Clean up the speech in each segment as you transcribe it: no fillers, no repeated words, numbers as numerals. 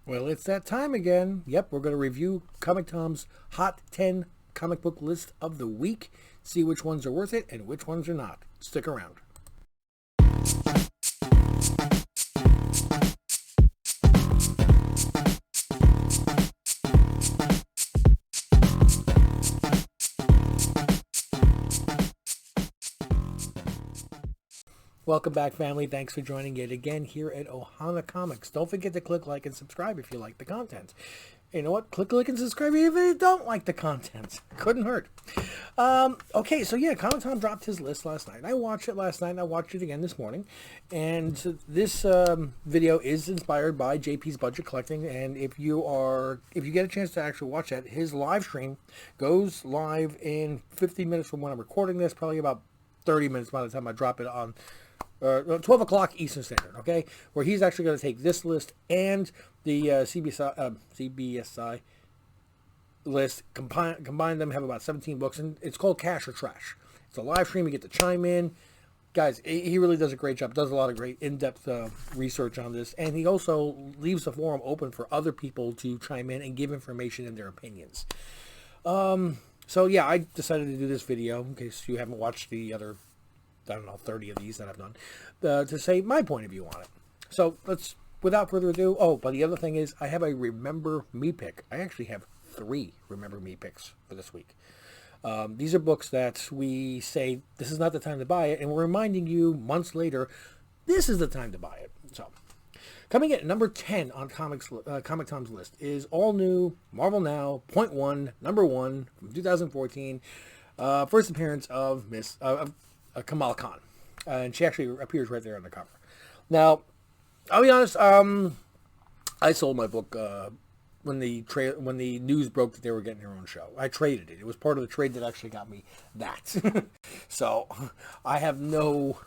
Well, it's that time again. Yep, we're going to review Comic Tom's Hot 10 comic book list of the week, see which ones are worth it and which ones are not. Stick around. Welcome back, family. Thanks for joining yet again here at Ohana Comics. Don't forget to click like and subscribe if you like the content. You know what? Click like and subscribe even if you don't like the content. Couldn't hurt. Okay, so yeah, Comic Tom dropped his list last night. I watched it last night, and I watched it again this morning. And this video is inspired by JP's Budget Collecting. And if you get a chance to actually watch that, his live stream goes live in 50 minutes from when I'm recording this. Probably about 30 minutes by the time I drop it on 12 o'clock Eastern Standard, okay? Where he's actually going to take this list and the CBSI list, combine them, have about 17 books, and it's called Cash or Trash. It's a live stream. You get to chime in. Guys, he really does a great job, does a lot of great in-depth research on this, and he also leaves the forum open for other people to chime in and give information and their opinions. So yeah, I decided to do this video, in case you haven't watched the other, I don't know, 30 of these that I've done, to say my point of view on it. So let's, without further ado, but the other thing is I have a Remember Me pick. I actually have 3 Remember Me picks for this week. These are books that we say, this is not the time to buy it, and we're reminding you months later, this is the time to buy it. So, coming in at number 10 on Comic Tom's list is all new Marvel Now, .1, number 1 from 2014. First appearance of Kamala Khan. And she actually appears right there on the cover. Now, I'll be honest, I sold my book when the news broke that they were getting their own show. I traded it. It was part of the trade that actually got me that. So, I have no,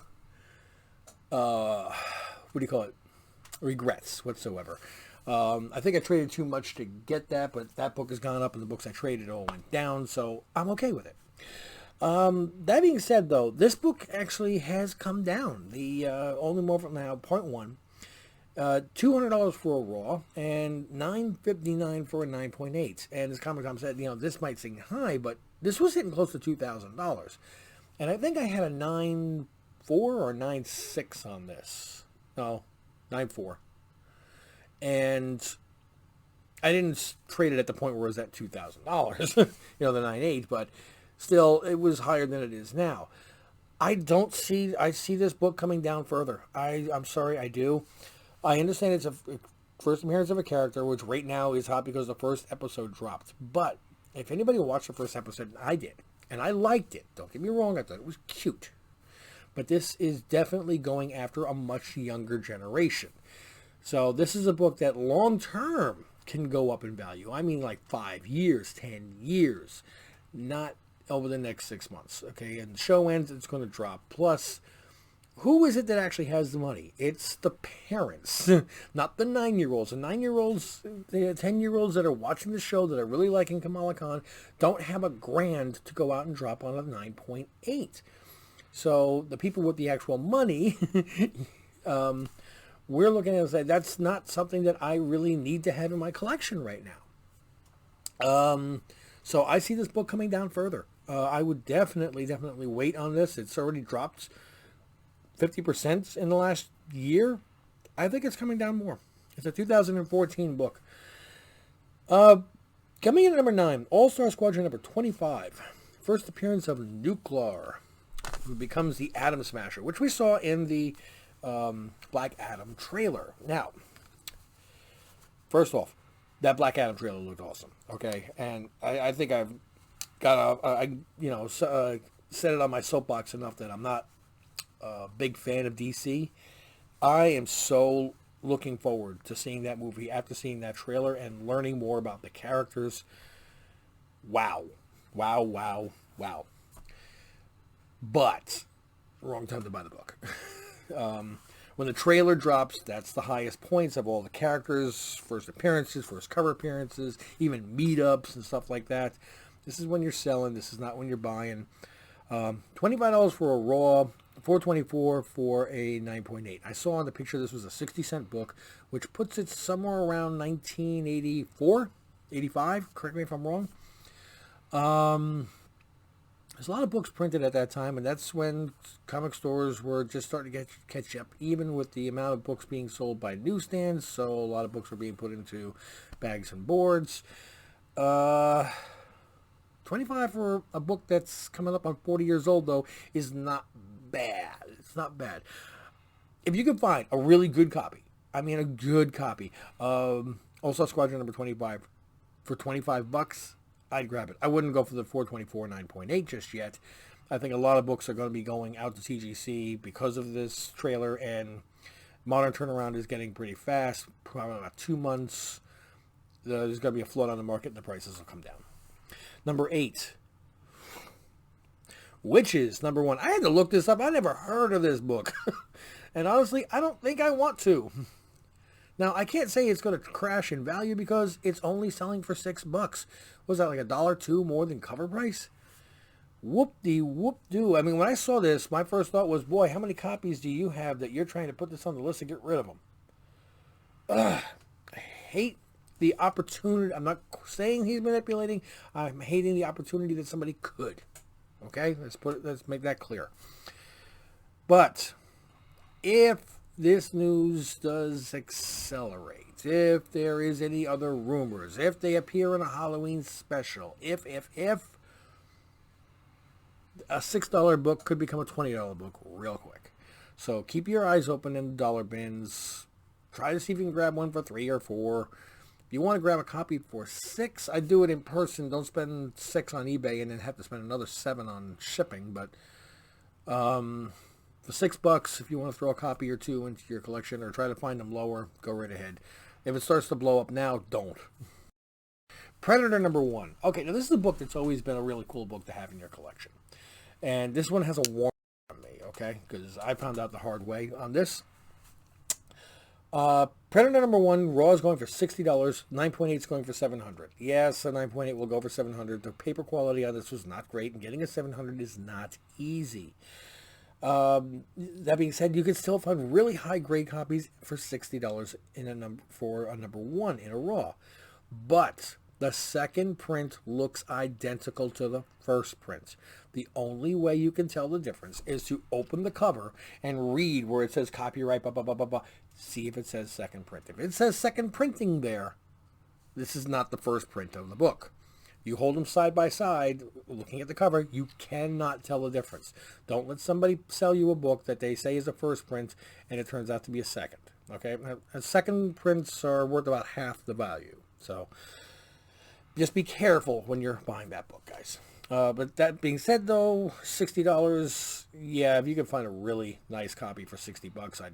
regrets whatsoever. I think I traded too much to get that, but that book has gone up and the books I traded all went down, so I'm okay with it. That being said, though, this book actually has come down. The only Marvel Now .1, $200 for a raw and $9.59 for a 9.8. And as Comic Tom said, this might seem high, but this was hitting close to $2,000. And I think I had a 9.4 or 9.6 on this. No, 9.4. And I didn't trade it at the point where it was at $2,000, the 9.8, but still, it was higher than it is now. I see this book coming down further. I'm sorry, I do. I understand it's a first appearance of a character, which right now is hot because the first episode dropped. But if anybody watched the first episode, I did, and I liked it. Don't get me wrong, I thought it was cute. But this is definitely going after a much younger generation. So this is a book that long term can go up in value. I mean like 5 years, 10 years, not over the next 6 months. Okay, and the show ends, it's going to drop. Plus, who is it that actually has the money? It's the parents, not the 9-year-olds. The 9-year-olds, the 10-year-olds that are watching the show that are really liking Kamala Khan don't have a grand to go out and drop on a 9.8. So the people with the actual money, we're looking at it and say, that's not something that I really need to have in my collection right now. So I see this book coming down further. I would definitely wait on this. It's already dropped 50% in the last year. I think it's coming down more. It's a 2014 book. Coming in at number 9, All-Star Squadron number 25. First appearance of Nuclear, who becomes the Atom Smasher, which we saw in the Black Adam trailer. Now, first off, that Black Adam trailer looked awesome. Okay, and I think I've got set it on my soapbox enough that I'm not a big fan of DC. I am so looking forward to seeing that movie after seeing that trailer and learning more about the characters. Wow. But wrong time to buy the book. When the trailer drops, that's the highest points of all the characters, first appearances, first cover appearances, even meetups and stuff like that. This is when you're selling. This is not when you're buying. $25 for a raw, $4.24 for a 9.8. I saw on the picture this was a 60-cent book, which puts it somewhere around 1984, 85. Correct me if I'm wrong. There's a lot of books printed at that time, and that's when comic stores were just starting to catch up, even with the amount of books being sold by newsstands. So a lot of books were being put into bags and boards. 25 for a book that's coming up on 40 years old, though, is not bad. It's not bad. If you can find a really good copy, I mean a good copy, All-Star Squadron number 25 for $25, I'd grab it. I wouldn't go for the 424 9.8 just yet. I think a lot of books are going to be going out to TGC because of this trailer, and modern turnaround is getting pretty fast. Probably about 2 months. There's going to be a flood on the market, and the prices will come down. Number 8. Witches, number 1. I had to look this up. I never heard of this book. And honestly, I don't think I want to. Now, I can't say it's going to crash in value because it's only selling for $6. Was that like $1.02 more than cover price? Whoop-de-whoop-do. I mean, when I saw this, my first thought was, boy, how many copies do you have that you're trying to put this on the list and get rid of them? Ugh. I hate the opportunity. I'm not saying he's manipulating. I'm hating the opportunity that somebody could. Okay? Let's make that clear. But if this news does accelerate, if there is any other rumors, if they appear in a Halloween special, if a $6 book could become a $20 book real quick. So keep your eyes open in the dollar bins. Try to see if you can grab one for $3 or $4. If you want to grab a copy for $6, I'd do it in person. Don't spend $6 on eBay and then have to spend another $7 on shipping. But for $6, if you want to throw a copy or two into your collection or try to find them lower, go right ahead. If it starts to blow up now, don't. Predator number 1. Okay, now this is a book that's always been a really cool book to have in your collection. And this one has a warning on me, okay? Because I found out the hard way on this. Predator number 1, Raw is going for $60. 9.8 is going for $700. Yes, a 9.8 will go for $700. The paper quality on this was not great, and getting a $700 is not easy. That being said, you can still find really high grade copies for $60 for a number 1 in a Raw. But the second print looks identical to the first print. The only way you can tell the difference is to open the cover and read where it says copyright, blah, blah, blah, blah, blah. See if it says second print. If it says second printing there, this is not the first print of the book. You hold them side by side, looking at the cover, you cannot tell the difference. Don't let somebody sell you a book that they say is a first print and it turns out to be a second. Okay? And second prints are worth about half the value. So just be careful when you're buying that book, guys. But that being said, though, $60, yeah, if you can find a really nice copy for $60,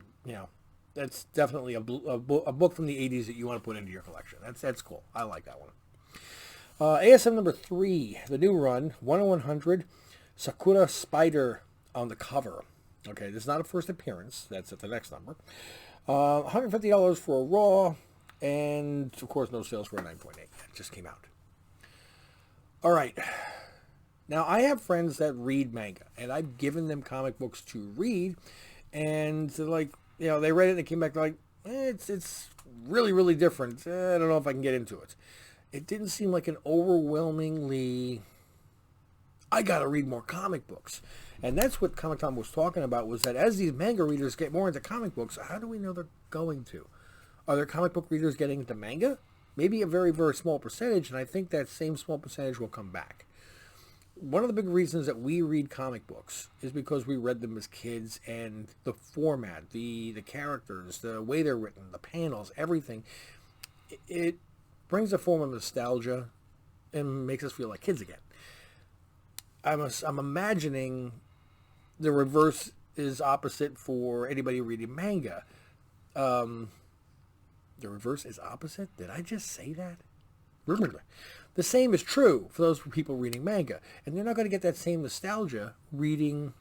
that's definitely a book from the 80s that you want to put into your collection. That's cool. I like that one. ASM number 3, the new run, 1/100, Sakura Spider on the cover. Okay, this is not a first appearance. That's at the next number. $150 for a Raw, and, of course, no sales for a 9.8. That just came out. All right. Now, I have friends that read manga, and I've given them comic books to read, and they're like, they read it and they came back like, it's really, really different. I don't know if I can get into it. It didn't seem like an overwhelmingly, I got to read more comic books. And that's what Comic Tom was talking about, was that as these manga readers get more into comic books, how do we know they're going to? Are there comic book readers getting into manga? Maybe a very, very small percentage, and I think that same small percentage will come back. One of the big reasons that we read comic books is because we read them as kids, and the format, the characters, the way they're written, the panels, everything, it brings a form of nostalgia and makes us feel like kids again. I'm imagining the reverse is opposite for anybody reading manga. The reverse is opposite? Did I just say that? The same is true for those people reading manga. And they're not going to get that same nostalgia reading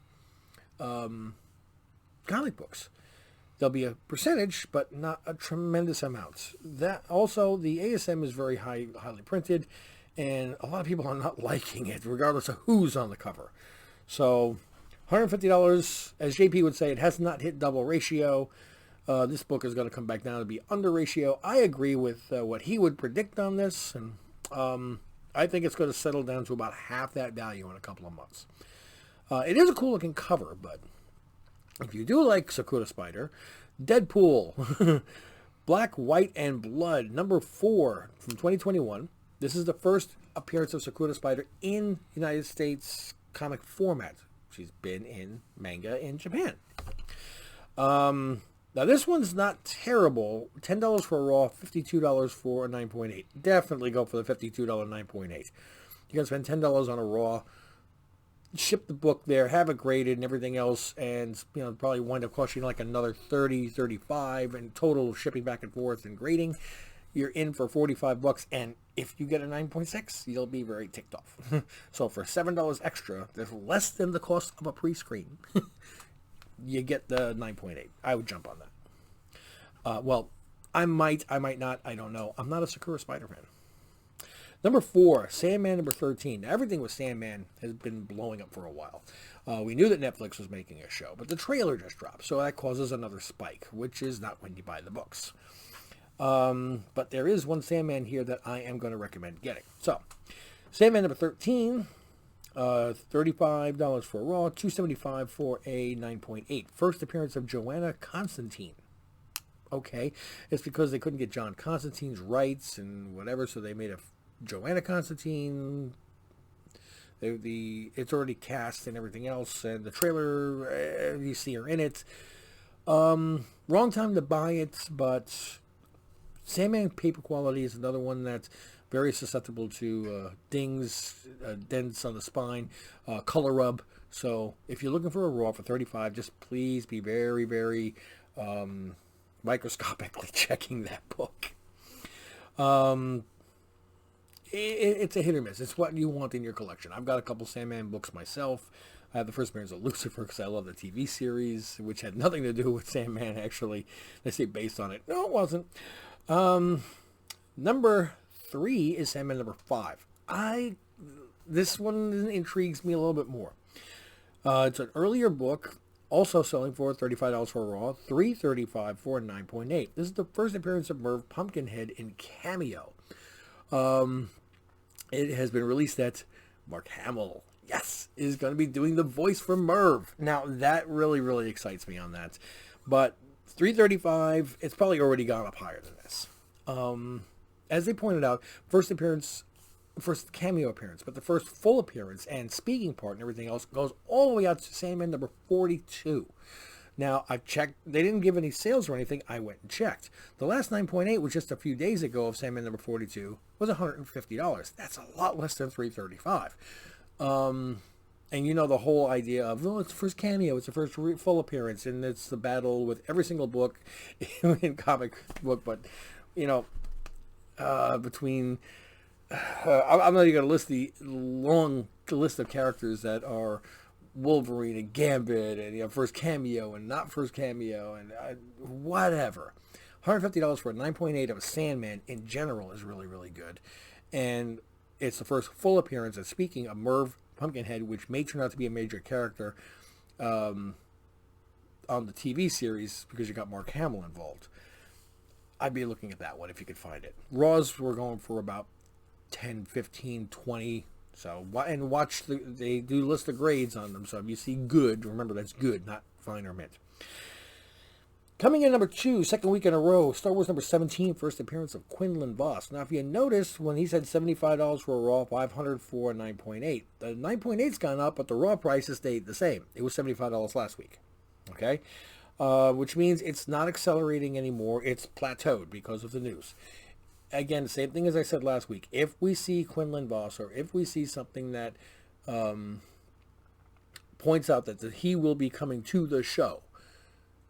comic books. There'll be a percentage, but not a tremendous amount. That also, the ASM is very highly printed, and a lot of people are not liking it, regardless of who's on the cover. So $150, as JP would say, it has not hit double ratio. This book is going to come back down to be under ratio. I agree with what he would predict on this, and I think it's going to settle down to about half that value in a couple of months. It is a cool looking cover, but if you do like Sakura Spider, Deadpool, Black, White, and Blood, number 4 from 2021. This is the first appearance of Sakura Spider in United States comic format. She's been in manga in Japan. Now this one's not terrible. $10 for a raw, $52 for a 9.8. Definitely go for the $52 9.8. You can spend $10 on a raw, ship the book there, have it graded and everything else, and probably wind up costing like another $30, $35 in total shipping back and forth and grading. You're in for $45, and if you get a 9.6, you'll be very ticked off. So for $7 extra, that's less than the cost of a pre-screen. You get the 9.8. I would jump on that. Well, I might not. I don't know. I'm not a Sakura Spider fan. Number 4, Sandman number 13. Now, everything with Sandman has been blowing up for a while. We knew that Netflix was making a show, but the trailer just dropped, so that causes another spike, which is not when you buy the books. But there is one Sandman here that I am going to recommend getting. So, Sandman number 13, $35 for a raw, $275 for a 9.8. First appearance of Joanna Constantine. Okay, it's because they couldn't get John Constantine's rights and whatever, so they made a Joanna Constantine. It's already cast and everything else, and the trailer, you see her in it. Wrong time to buy it, but Sandman paper quality is another one that's very susceptible to dings, dents on the spine, color rub. So if you're looking for a raw for $35, just please be very, very microscopically checking that book. It's a hit or miss. It's what you want in your collection. I've got a couple Sandman books myself. I have the first appearance of Lucifer because I love the TV series, which had nothing to do with Sandman, actually. They say based on it. No, it wasn't. Number 3 is Sandman number 5. This one intrigues me a little bit more. It's an earlier book, also selling for $35 for a raw, $3.35 for a 9.8. This is the first appearance of Merv Pumpkinhead in Cameo. It has been released that Mark Hamill, yes, is going to be doing the voice for Merv. Now, that really, really excites me on that. But $3.35, it's probably already gone up higher than this. As they pointed out, first cameo appearance, but the first full appearance and speaking part and everything else goes all the way out to Sandman number 42. Now, I checked. They didn't give any sales or anything. I went and checked. The last 9.8 was just a few days ago of Sandman number 42 was $150. That's a lot less than $3.35. And you know the whole idea of, it's the first cameo, it's the first full appearance, and it's the battle with every single book in comic book. But, between... I'm not even going to list the long list of characters that are Wolverine and Gambit and first cameo and not first cameo and whatever. $150 for a 9.8 of a Sandman in general is really, really good. And it's the first full appearance, and speaking of Merv Pumpkinhead, which may turn out to be a major character on the TV series because you got Mark Hamill involved. I'd be looking at that one if you could find it. Raws were going for about 10, 15, 20. So, and watch, they do list the grades on them. So if you see good, remember that's good, not fine or mint. Coming in number 2, second week in a row, Star Wars number 17, first appearance of Quinlan Vos. Now, if you notice, when he said $75 for a raw, $500 for a 9.8, the 9.8's gone up, but the raw price has stayed the same. It was $75 last week. Okay? Which means it's not accelerating anymore. It's plateaued because of the news. Again, same thing as I said last week. If we see Quinlan Vos, or if we see something that points out that he will be coming to the show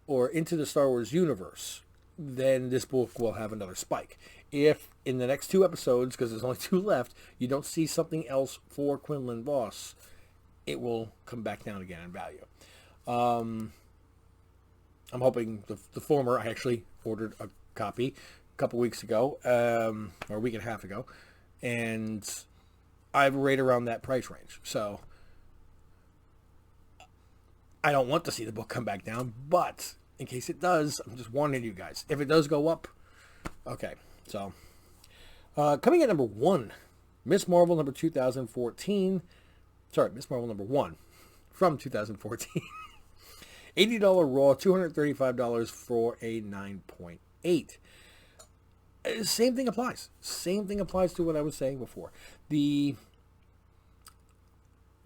or into the Star Wars universe, then this book will have another spike. If in the next 2 episodes, because there's only 2 left, you don't see something else for Quinlan Vos, it will come back down again in value. I'm hoping the former. I actually ordered a copy a couple weeks ago, or a week and a half ago, and I'm right around that price range. So I don't want to see the book come back down, but in case it does, I'm just warning you guys. If it does go up, okay. So, coming at number 1, Miss Marvel number 2014. Sorry, Miss Marvel number 1 from 2014. $80 raw, $235 for a 9.8. Same thing applies. Same thing applies to what I was saying before. The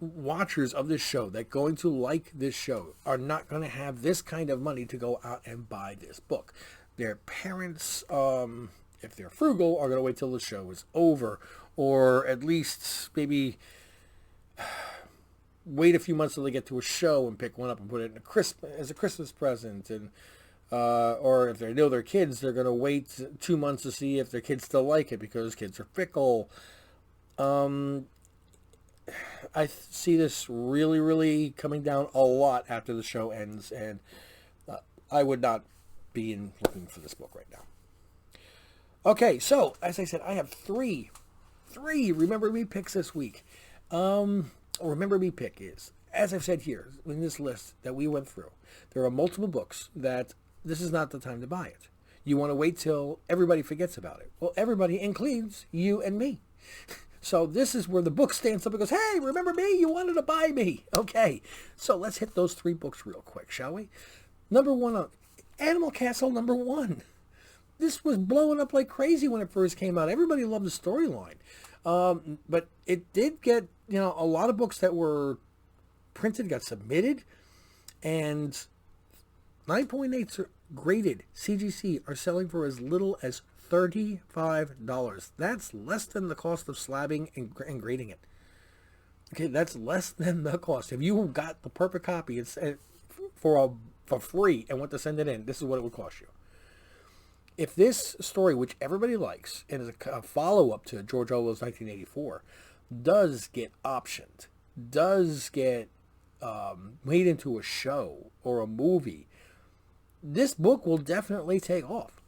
watchers of this show that going to like this show are not going to have this kind of money to go out and buy this book. Their parents, if they're frugal, are going to wait till the show is over, or at least maybe wait a few months till they get to a show and pick one up and put it in as a Christmas present. And or if they know their kids, they're going to wait 2 months to see if their kids still like it, because kids are fickle. I see this really, really coming down a lot after the show ends, and I would not be looking for this book right now. Okay, so as I said, I have three Remember Me picks this week. Remember Me pick is, as I've said here in this list that we went through, there are multiple books that this is not the time to buy it. You want to wait till everybody forgets about it. Well, everybody includes you and me. So this is where the book stands up and goes, hey, remember me? You wanted to buy me. Okay, so let's hit those 3 books real quick, shall we? Number 1, Animal Castle number 1. This was blowing up like crazy when it first came out. Everybody loved the storyline. But it did get, a lot of books that were printed got submitted, and 9.8s graded CGC are selling for as little as $35. That's less than the cost of slabbing and grading it. Okay, that's less than the cost. If you got the perfect copy for free and want to send it in, this is what it would cost you. If this story, which everybody likes, and is a follow-up to George Orwell's 1984, does get optioned, does get made into a show or a movie, this book will definitely take off.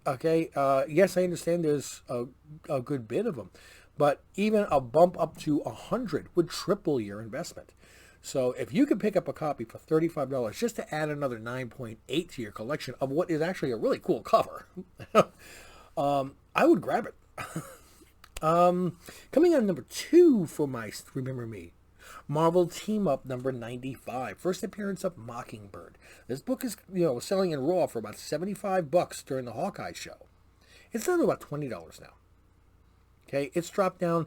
Okay, yes, I understand there's a good bit of them, but even a bump up to 100 would triple your investment. So if you could pick up a copy for $35 just to add another 9.8 to your collection of what is actually a really cool cover, I would grab it. Coming on number 2 for my Remember Me, Marvel Team Up number 95, first appearance of Mockingbird. This book is, selling in raw for about $75 during the Hawkeye show. It's down to about $20 now. Okay, it's dropped down.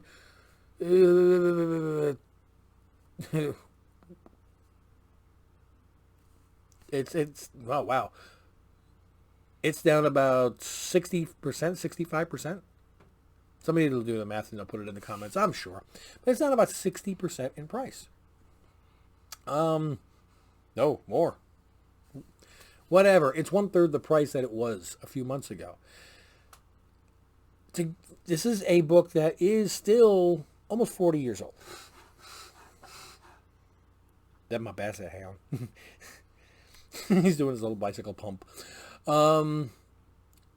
It's oh wow. It's down about 60%, 65%. Somebody will do the math and they'll put it in the comments, I'm sure. But it's down about 60% in price. No, more. Whatever. It's 1/3 the price that it was a few months ago. This is a book that is still almost 40 years old. That my basset hound. He's doing his little bicycle pump.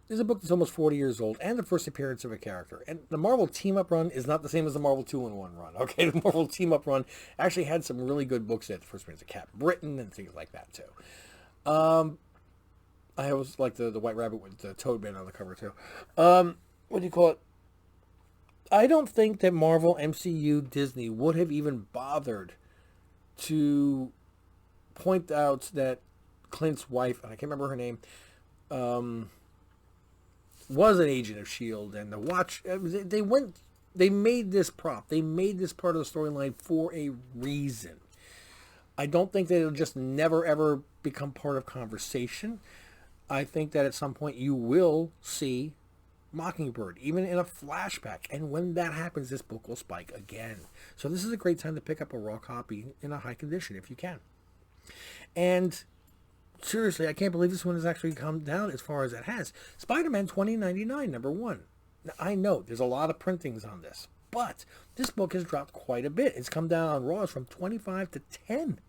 This is a book that's almost 40 years old, and the first appearance of a character. And the Marvel Team Up run is not the same as the Marvel 2-in-1 run. Okay, the Marvel Team Up run actually had some really good books in it. The first appearance of Captain Britain and things like that, too. I always like the White Rabbit with the Toadman on the cover, too. What do you call it? I don't think that Marvel, MCU, Disney would have even bothered to point out that Clint's wife, and I can't remember her name, was an agent of S.H.I.E.L.D. and the Watch, they made this prop. They made this part of the storyline for a reason. I don't think that it'll just never, ever become part of conversation. I think that at some point you will see Mockingbird, even in a flashback. And when that happens, this book will spike again. So this is a great time to pick up a raw copy in a high condition if you can. And seriously, I can't believe this one has actually come down as far as it has. Spider-Man 2099, number 1. Now, I know there's a lot of printings on this, but this book has dropped quite a bit. It's come down on Raws from 25 to 10.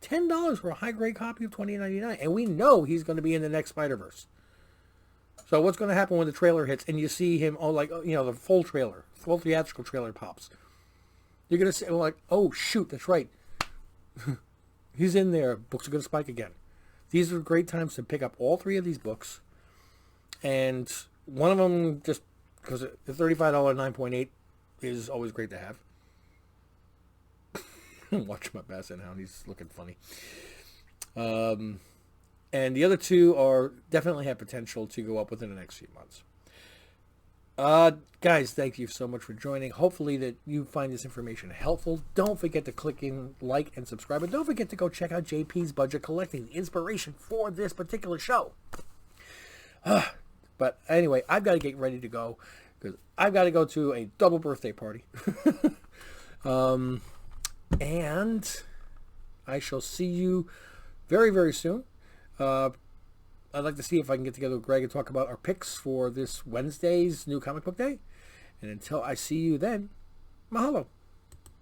$10 for a high-grade copy of 2099. And we know he's going to be in the next Spider-Verse. So what's going to happen when the trailer hits and you see him, the full trailer, full theatrical trailer pops? You're going to say, oh, shoot, that's right. He's in there. Books are going to spike again. These are great times to pick up all 3 of these books. And one of them, just because the $35 9.8 is always great to have. Watch my basset hound. He's looking funny. And the other 2 are definitely have potential to go up within the next few months. Guys, thank you so much for joining. Hopefully that you find this information helpful. Don't forget to click in, like, and subscribe. And don't forget to go check out JP's Budget Collecting, the inspiration for this particular show. But anyway, I've got to get ready to go because I've got to go to a double birthday party. And I shall see you very, very soon. I'd like to see if I can get together with Greg and talk about our picks for this Wednesday's new comic book day. And until I see you then, mahalo.